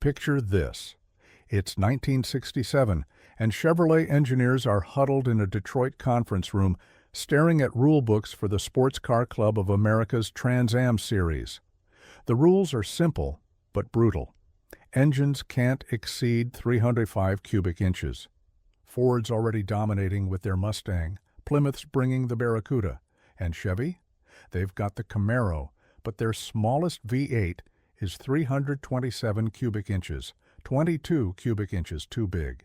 Picture this. It's 1967, and Chevrolet engineers are huddled in a Detroit conference room staring at rule books for the Sports Car Club of America's Trans Am series. The rules are simple, but brutal. Engines can't exceed 305 cubic inches. Ford's already dominating with their Mustang, Plymouth's bringing the Barracuda, and Chevy? They've got the Camaro, but their smallest V8 is 327 cubic inches, 22 cubic inches too big.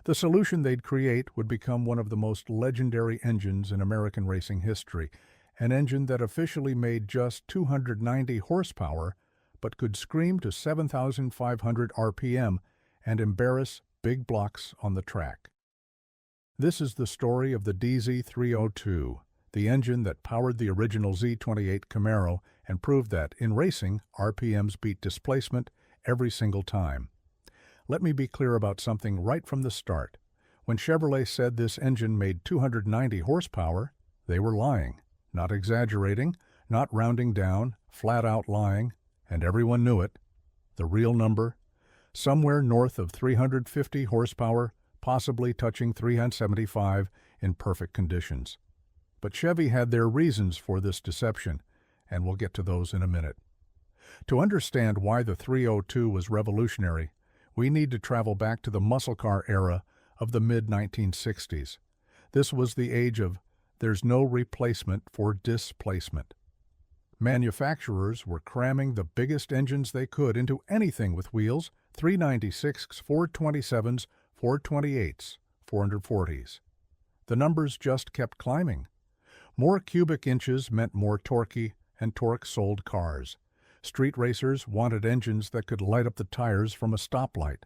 The solution they'd create would become one of the most legendary engines in American racing history, an engine that officially made just 290 horsepower, but could scream to 7,500 RPM and embarrass big blocks on the track. This is the story of the DZ302, the engine that powered the original Z28 Camaro and proved that, in racing, RPMs beat displacement every single time. Let me be clear about something right from the start. When Chevrolet said this engine made 290 horsepower, they were lying, not exaggerating, not rounding down, flat out lying, and everyone knew it. The real number? Somewhere north of 350 horsepower, possibly touching 375 in perfect conditions. But Chevy had their reasons for this deception, and we'll get to those in a minute. To understand why the 302 was revolutionary, we need to travel back to the muscle car era of the mid-1960s. This was the age of there's no replacement for displacement. Manufacturers were cramming the biggest engines they could into anything with wheels, 396s, 427s, 428s, 440s. The numbers just kept climbing. More cubic inches meant more torquey, and torque sold cars. Street racers wanted engines that could light up the tires from a stoplight.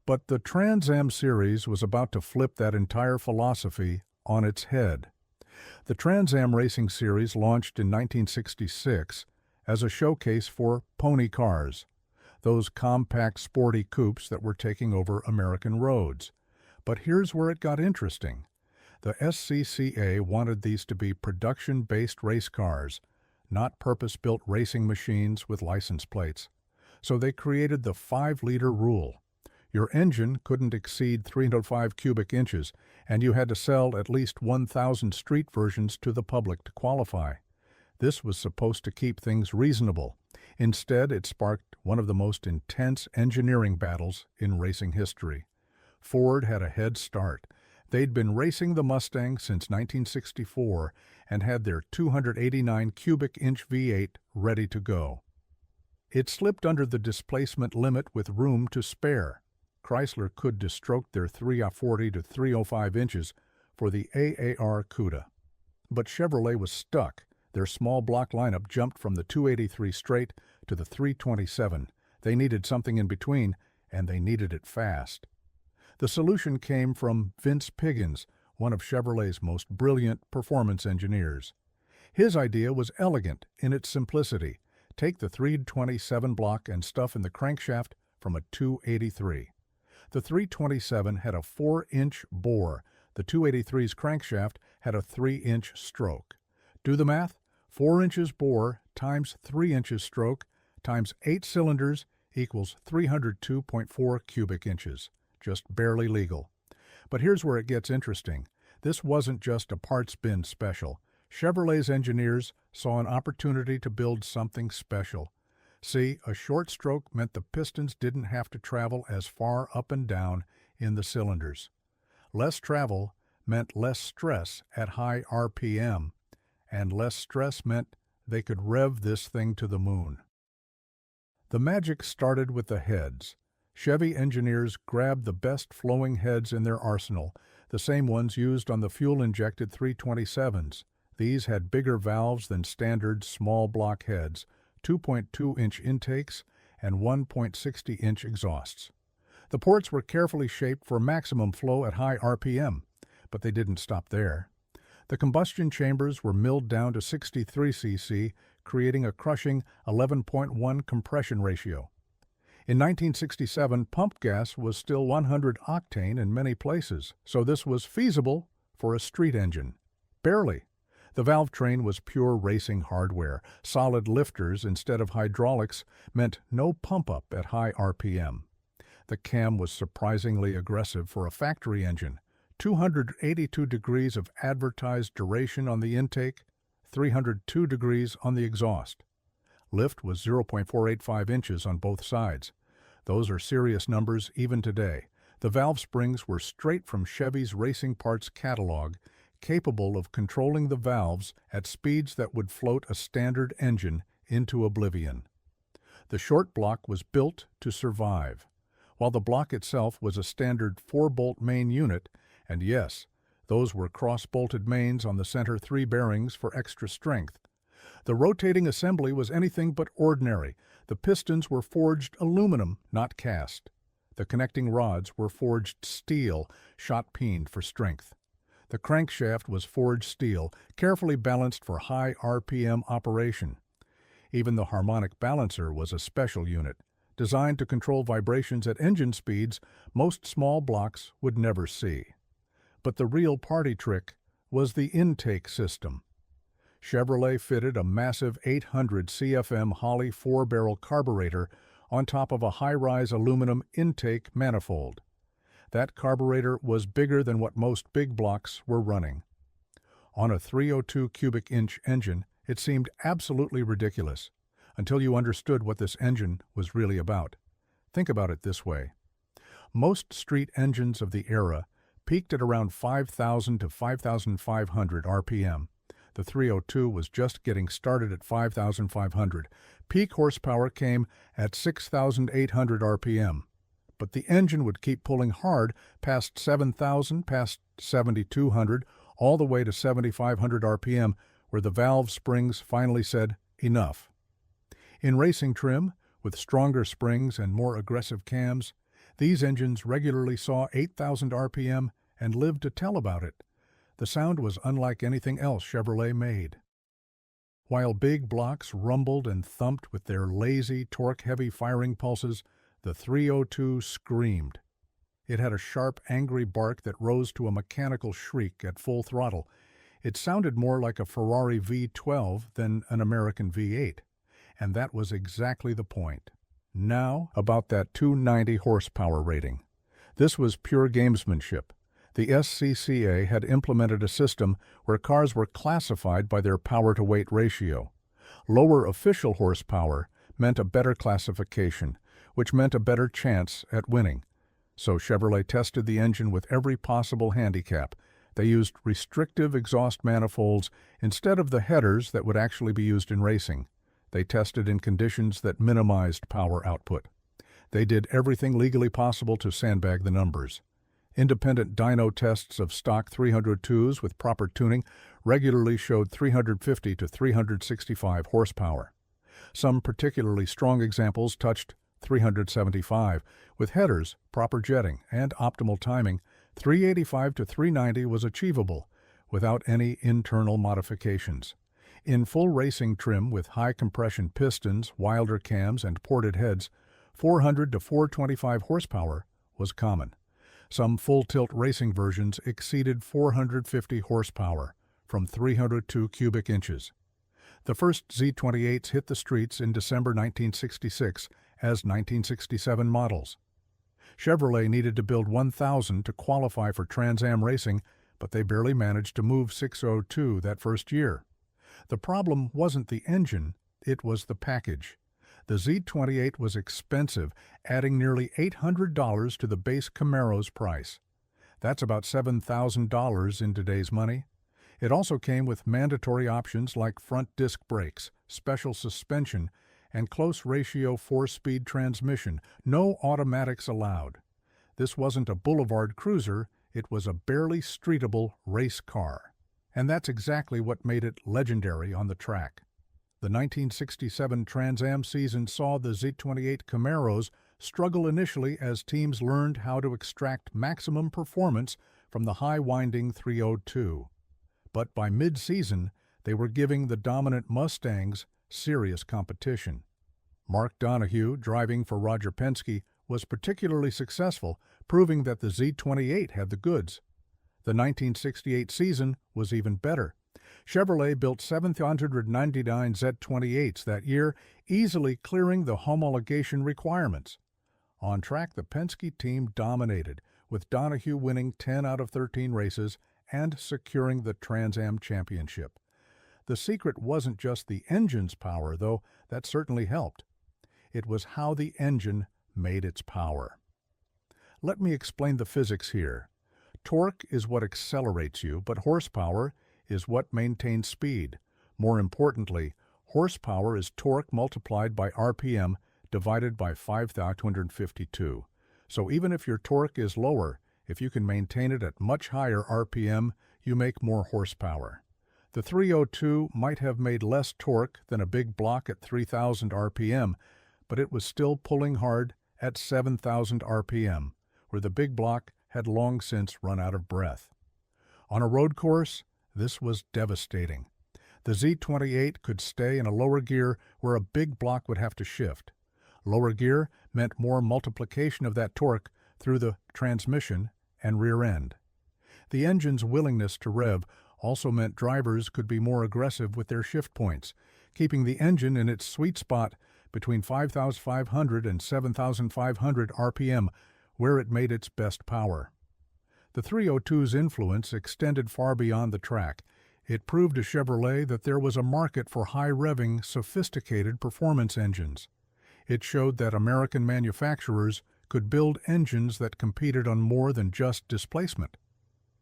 But the Trans Am series was about to flip that entire philosophy on its head. The Trans Am Racing Series launched in 1966 as a showcase for pony cars, those compact sporty coupes that were taking over American roads. But here's where it got interesting. The SCCA wanted these to be production-based race cars, not purpose-built racing machines with license plates. So they created the 5-liter rule. Your engine couldn't exceed 305 cubic inches, and you had to sell at least 1,000 street versions to the public to qualify. This was supposed to keep things reasonable. Instead, it sparked one of the most intense engineering battles in racing history. Ford had a head start. They'd been racing the Mustang since 1964 and had their 289 cubic inch V8 ready to go. It slipped under the displacement limit with room to spare. Chrysler could destroke their 340 to 305 inches for the AAR CUDA. But Chevrolet was stuck. Their small block lineup jumped from the 283 straight to the 327. They needed something in between, and they needed it fast. The solution came from Vince Piggins, one of Chevrolet's most brilliant performance engineers. His idea was elegant in its simplicity. Take the 327 block and stuff in the crankshaft from a 283. The 327 had a 4-inch bore. The 283's crankshaft had a 3-inch stroke. Do the math. 4 inches bore times 3 inches stroke times 8 cylinders equals 302.4 cubic inches. Just barely legal. But here's where it gets interesting. This wasn't just a parts bin special. Chevrolet's engineers saw an opportunity to build something special. See, a short stroke meant the pistons didn't have to travel as far up and down in the cylinders. Less travel meant less stress at high RPM, and less stress meant they could rev this thing to the moon. The magic started with the heads. Chevy engineers grabbed the best flowing heads in their arsenal, the same ones used on the fuel-injected 327s. These had bigger valves than standard small block heads, 2.2-inch intakes, and 1.60-inch exhausts. The ports were carefully shaped for maximum flow at high RPM, but they didn't stop there. The combustion chambers were milled down to 63 cc, creating a crushing 11.1 compression ratio. In 1967, pump gas was still 100 octane in many places, so this was feasible for a street engine. Barely. The valve train was pure racing hardware. Solid lifters instead of hydraulics meant no pump-up at high RPM. The cam was surprisingly aggressive for a factory engine. 282 degrees of advertised duration on the intake, 302 degrees on the exhaust. Lift was 0.485 inches on both sides. Those are serious numbers even today. The valve springs were straight from Chevy's racing parts catalog, capable of controlling the valves at speeds that would float a standard engine into oblivion. The short block was built to survive, while the block itself was a standard 4-bolt main unit, and yes, those were cross-bolted mains on the center 3 bearings for extra strength. The rotating assembly was anything but ordinary. The pistons were forged aluminum, not cast. The connecting rods were forged steel, shot-peened for strength. The crankshaft was forged steel, carefully balanced for high RPM operation. Even the harmonic balancer was a special unit, designed to control vibrations at engine speeds most small blocks would never see. But the real party trick was the intake system. Chevrolet fitted a massive 800 CFM Holley 4-barrel carburetor on top of a high-rise aluminum intake manifold. That carburetor was bigger than what most big blocks were running. On a 302 cubic inch engine, it seemed absolutely ridiculous, until you understood what this engine was really about. Think about it this way. Most street engines of the era peaked at around 5,000 to 5,500 RPM. The 302 was just getting started at 5,500. Peak horsepower came at 6,800 RPM. But the engine would keep pulling hard past 7,000, past 7,200, all the way to 7,500 RPM, where the valve springs finally said, enough. In racing trim, with stronger springs and more aggressive cams, these engines regularly saw 8,000 RPM and lived to tell about it. The sound was unlike anything else Chevrolet made. While big blocks rumbled and thumped with their lazy, torque-heavy firing pulses, the 302 screamed. It had a sharp, angry bark that rose to a mechanical shriek at full throttle. It sounded more like a Ferrari V12 than an American V8, and that was exactly the point. Now, about that 290 horsepower rating. This was pure gamesmanship. The SCCA had implemented a system where cars were classified by their power-to-weight ratio. Lower official horsepower meant a better classification, which meant a better chance at winning. So Chevrolet tested the engine with every possible handicap. They used restrictive exhaust manifolds instead of the headers that would actually be used in racing. They tested in conditions that minimized power output. They did everything legally possible to sandbag the numbers. Independent dyno tests of stock 302s with proper tuning regularly showed 350 to 365 horsepower. Some particularly strong examples touched 375. With headers, proper jetting, and optimal timing, 385 to 390 was achievable without any internal modifications. In full racing trim with high compression pistons, Wilder cams, and ported heads, 400 to 425 horsepower was common. Some full-tilt racing versions exceeded 450 horsepower from 302 cubic inches. The first Z28s hit the streets in December 1966 as 1967 models. Chevrolet needed to build 1,000 to qualify for Trans Am racing, but they barely managed to move 602 that first year. The problem wasn't the engine, it was the package. The Z28 was expensive, adding nearly $800 to the base Camaro's price. That's about $7,000 in today's money. It also came with mandatory options like front disc brakes, special suspension, and close-ratio 4-speed transmission. No automatics allowed. This wasn't a boulevard cruiser, it was a barely streetable race car. And that's exactly what made it legendary on the track. The 1967 Trans Am season saw the Z28 Camaros struggle initially as teams learned how to extract maximum performance from the high-winding 302. But by mid-season, they were giving the dominant Mustangs serious competition. Mark Donohue, driving for Roger Penske, was particularly successful, proving that the Z28 had the goods. The 1968 season was even better. Chevrolet built 799 Z28s that year, easily clearing the homologation requirements. On track, the Penske team dominated, with Donahue winning 10 out of 13 races and securing the Trans Am championship. The secret wasn't just the engine's power, though that certainly helped. It was how the engine made its power. Let me explain the physics here. Torque is what accelerates you, but horsepower is what maintains speed. More importantly, horsepower is torque multiplied by RPM divided by 5,252. So even if your torque is lower, if you can maintain it at much higher RPM, you make more horsepower. The 302 might have made less torque than a big block at 3,000 RPM, but it was still pulling hard at 7,000 RPM, where the big block had long since run out of breath. On a road course, this was devastating. The Z28 could stay in a lower gear where a big block would have to shift. Lower gear meant more multiplication of that torque through the transmission and rear end. The engine's willingness to rev also meant drivers could be more aggressive with their shift points, keeping the engine in its sweet spot between 5,500 and 7,500 RPM, where it made its best power. The 302's influence extended far beyond the track. It proved to Chevrolet that there was a market for high-revving, sophisticated performance engines. It showed that American manufacturers could build engines that competed on more than just displacement.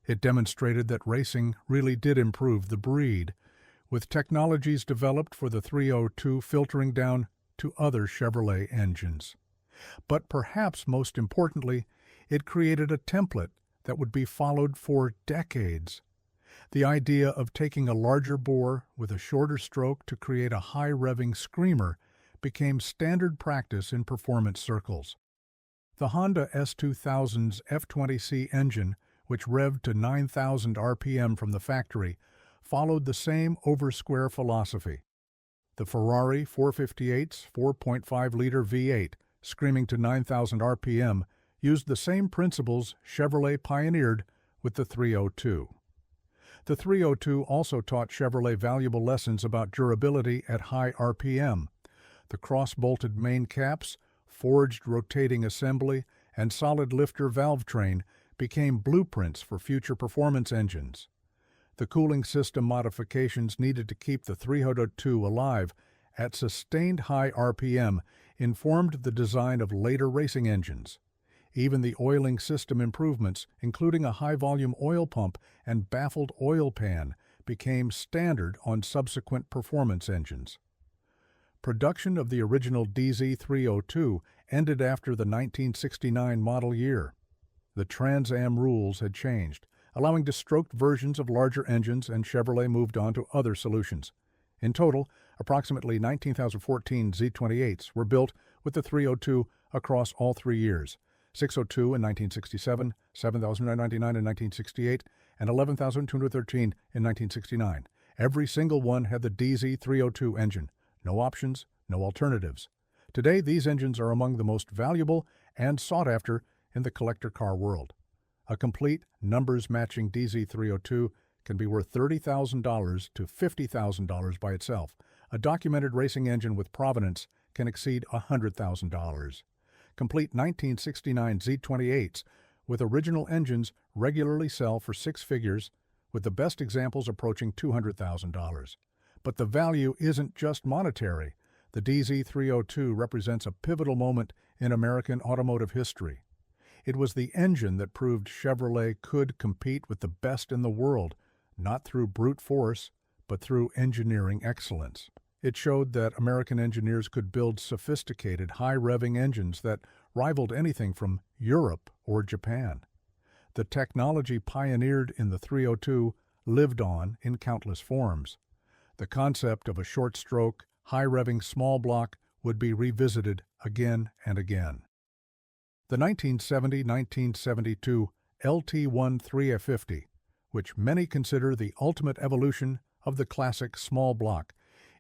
It demonstrated that racing really did improve the breed, with technologies developed for the 302 filtering down to other Chevrolet engines. But perhaps most importantly, it created a template that would be followed for decades. The idea of taking a larger bore with a shorter stroke to create a high-revving screamer became standard practice in performance circles. The Honda S2000's F20C engine, which revved to 9,000 RPM from the factory, followed the same over-square philosophy. The Ferrari 458's 4.5-liter V8, screaming to 9,000 RPM, used the same principles Chevrolet pioneered with the 302. The 302 also taught Chevrolet valuable lessons about durability at high RPM. The cross-bolted main caps, forged rotating assembly, and solid lifter valve train became blueprints for future performance engines. The cooling system modifications needed to keep the 302 alive at sustained high RPM informed the design of later racing engines. Even the oiling system improvements, including a high-volume oil pump and baffled oil pan, became standard on subsequent performance engines. Production of the original DZ302 ended after the 1969 model year. The Trans Am rules had changed, allowing destroked versions of larger engines, and Chevrolet moved on to other solutions. In total, approximately 19,014 Z28s were built with the 302 across all 3 years: 602 in 1967, 7,999 in 1968, and 11,213 in 1969. Every single one had the DZ302 engine. No options, no alternatives. Today, these engines are among the most valuable and sought after in the collector car world. A complete, numbers-matching DZ302 can be worth $30,000 to $50,000 by itself. A documented racing engine with provenance can exceed $100,000. Complete 1969 Z28s with original engines regularly sell for 6 figures, with the best examples approaching $200,000. But the value isn't just monetary. The DZ302 represents a pivotal moment in American automotive history. It was the engine that proved Chevrolet could compete with the best in the world, not through brute force, but through engineering excellence. It showed that American engineers could build sophisticated, high-revving engines that rivaled anything from Europe or Japan. The technology pioneered in the 302 lived on in countless forms. The concept of a short-stroke, high-revving small block would be revisited again and again. The 1970-1972 LT1 350, which many consider the ultimate evolution of the classic small block,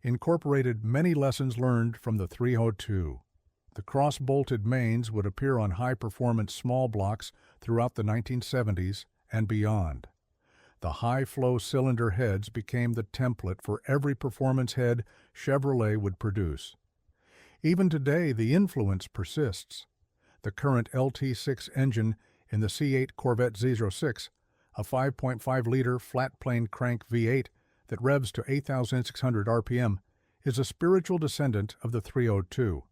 incorporated many lessons learned from the 302. The cross-bolted mains would appear on high-performance small blocks throughout the 1970s and beyond. The high-flow cylinder heads became the template for every performance head Chevrolet would produce. Even today, the influence persists. The current LT6 engine in the C8 Corvette Z06, a 5.5-liter flat-plane crank V8 that revs to 8,600 RPM, is a spiritual descendant of the 302.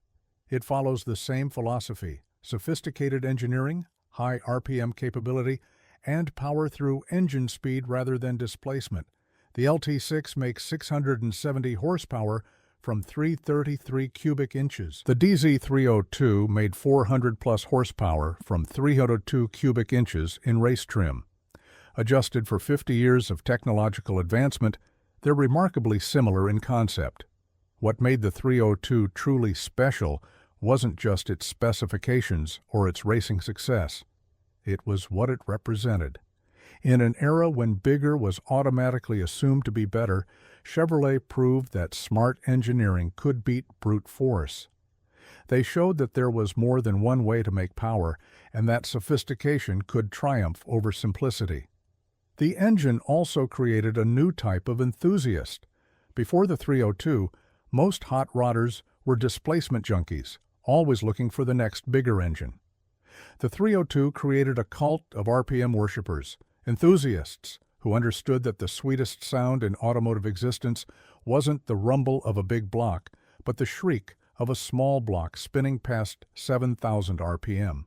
It follows the same philosophy: sophisticated engineering, high RPM capability, and power through engine speed rather than displacement. The LT6 makes 670 horsepower from 333 cubic inches. The DZ302 made 400-plus horsepower from 302 cubic inches in race trim. Adjusted for 50 years of technological advancement, they're remarkably similar in concept. What made the 302 truly special wasn't just its specifications or its racing success. It was what it represented. In an era when bigger was automatically assumed to be better, Chevrolet proved that smart engineering could beat brute force. They showed that there was more than one way to make power, and that sophistication could triumph over simplicity. The engine also created a new type of enthusiast. Before the 302, most hot rodders were displacement junkies, always looking for the next bigger engine. The 302 created a cult of RPM worshippers, enthusiasts who understood that the sweetest sound in automotive existence wasn't the rumble of a big block, but the shriek of a small block spinning past 7,000 RPM.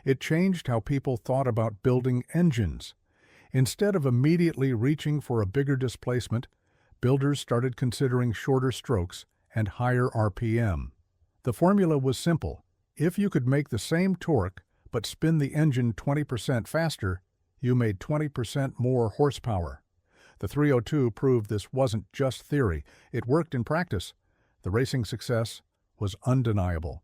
It changed how people thought about building engines. Instead of immediately reaching for a bigger displacement, builders started considering shorter strokes and higher RPM. The formula was simple: if you could make the same torque but spin the engine 20% faster, you made 20% more horsepower. The 302 proved this wasn't just theory, it worked in practice. The racing success was undeniable.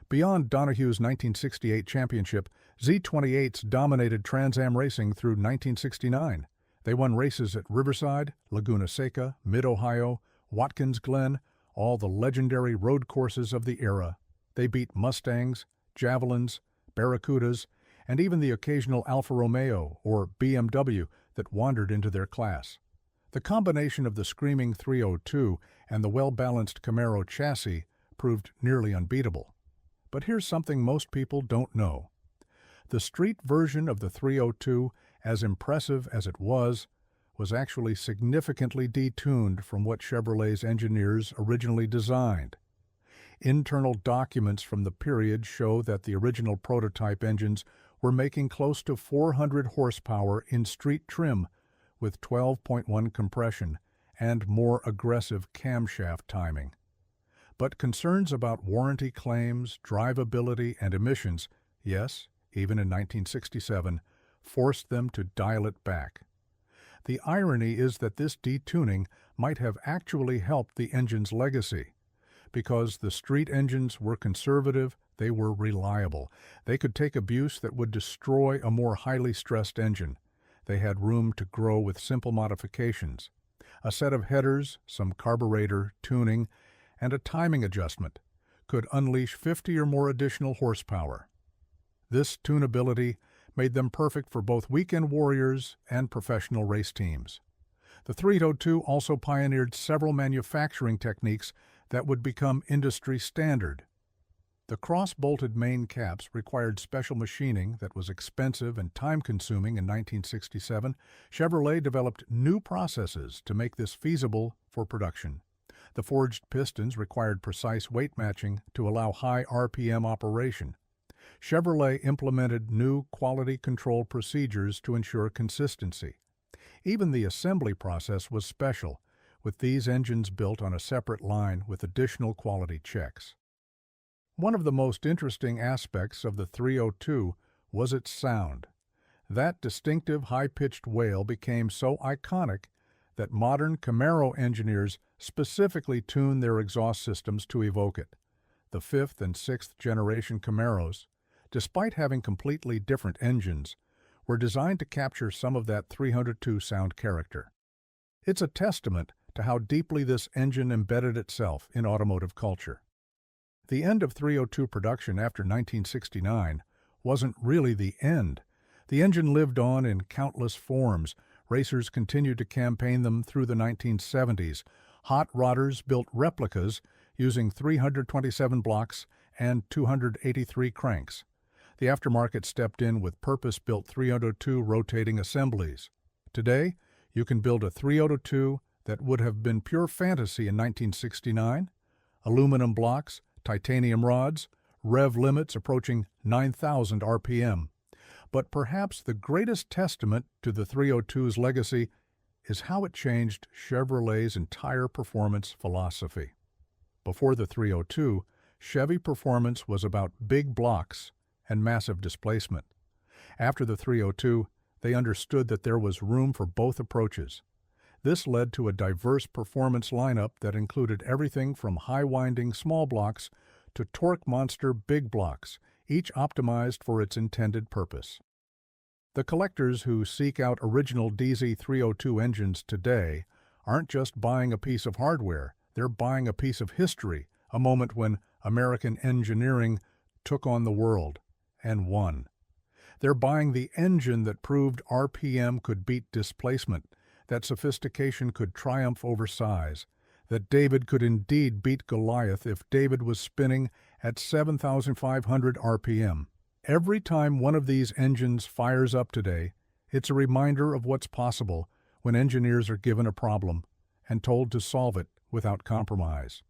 Beyond Donohue's 1968 championship, Z28s dominated Trans Am racing through 1969. They won races at Riverside, Laguna Seca, Mid-Ohio, Watkins Glen, all the legendary road courses of the era. They beat Mustangs, Javelins, Barracudas, and even the occasional Alfa Romeo or BMW that wandered into their class. The combination of the screaming 302 and the well-balanced Camaro chassis proved nearly unbeatable. But here's something most people don't know. The street version of the 302, as impressive as it was actually significantly detuned from what Chevrolet's engineers originally designed. Internal documents from the period show that the original prototype engines were making close to 400 horsepower in street trim with 12.1 compression and more aggressive camshaft timing. But concerns about warranty claims, drivability, and emissions, yes, even in 1967, forced them to dial it back. The irony is that this detuning might have actually helped the engine's legacy. Because the street engines were conservative, they were reliable. They could take abuse that would destroy a more highly stressed engine. They had room to grow with simple modifications. A set of headers, some carburetor, tuning, and a timing adjustment could unleash 50 or more additional horsepower. This tunability made them perfect for both weekend warriors and professional race teams. The 302 also pioneered several manufacturing techniques that would become industry standard. The cross-bolted main caps required special machining that was expensive and time-consuming in 1967. Chevrolet developed new processes to make this feasible for production. The forged pistons required precise weight matching to allow high RPM operation. Chevrolet implemented new quality control procedures to ensure consistency. Even the assembly process was special, with these engines built on a separate line with additional quality checks. One of the most interesting aspects of the 302 was its sound. That distinctive high-pitched wail became so iconic that modern Camaro engineers specifically tuned their exhaust systems to evoke it. The 5th and 6th generation Camaros, despite having completely different engines, were designed to capture some of that 302 sound character. It's a testament to how deeply this engine embedded itself in automotive culture. The end of 302 production after 1969 wasn't really the end. The engine lived on in countless forms, Racers continued to campaign them through the 1970s. Hot rodders built replicas using 327 blocks and 283 cranks. The aftermarket stepped in with purpose-built 302 rotating assemblies. Today, you can build a 302 that would have been pure fantasy in 1969. Aluminum blocks, titanium rods, rev limits approaching 9,000 RPM. But perhaps the greatest testament to the 302's legacy is how it changed Chevrolet's entire performance philosophy. Before the 302, Chevy performance was about big blocks and massive displacement. After the 302, they understood that there was room for both approaches. This led to a diverse performance lineup that included everything from high-winding small blocks to torque monster big blocks, each optimized for its intended purpose. The collectors who seek out original DZ302 engines today aren't just buying a piece of hardware, they're buying a piece of history, a moment when American engineering took on the world and won. They're buying the engine that proved RPM could beat displacement, that sophistication could triumph over size, that David could indeed beat Goliath if David was spinning at 7,500 RPM. Every time one of these engines fires up today, it's a reminder of what's possible when engineers are given a problem and told to solve it without compromise.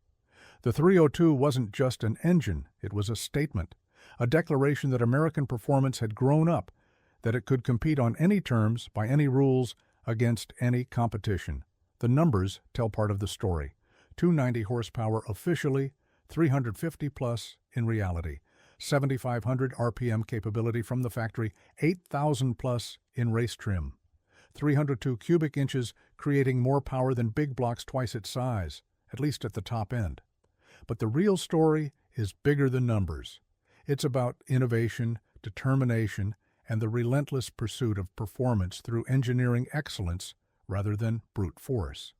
The 302 wasn't just an engine, it was a statement, a declaration that American performance had grown up, that it could compete on any terms, by any rules, against any competition. The numbers tell part of the story. 290 horsepower officially, 350 plus in reality. 7,500 RPM capability from the factory, 8,000 plus in race trim. 302 cubic inches, creating more power than big blocks twice its size, at least at the top end. But the real story is bigger than numbers. It's about innovation, determination, and the relentless pursuit of performance through engineering excellence rather than brute force.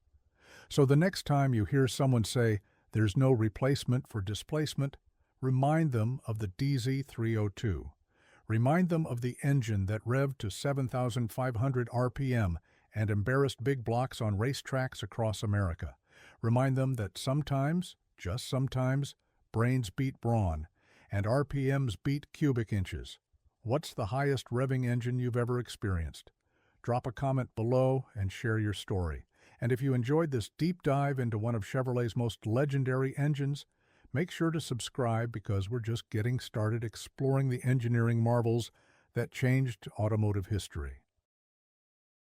So the next time you hear someone say, "There's no replacement for displacement," remind them of the DZ302. Remind them of the engine that revved to 7,500 RPM and embarrassed big blocks on racetracks across America. Remind them that sometimes, just sometimes, brains beat brawn, and RPMs beat cubic inches. What's the highest revving engine you've ever experienced? Drop a comment below and share your story. And if you enjoyed this deep dive into one of Chevrolet's most legendary engines, make sure to subscribe because we're just getting started exploring the engineering marvels that changed automotive history.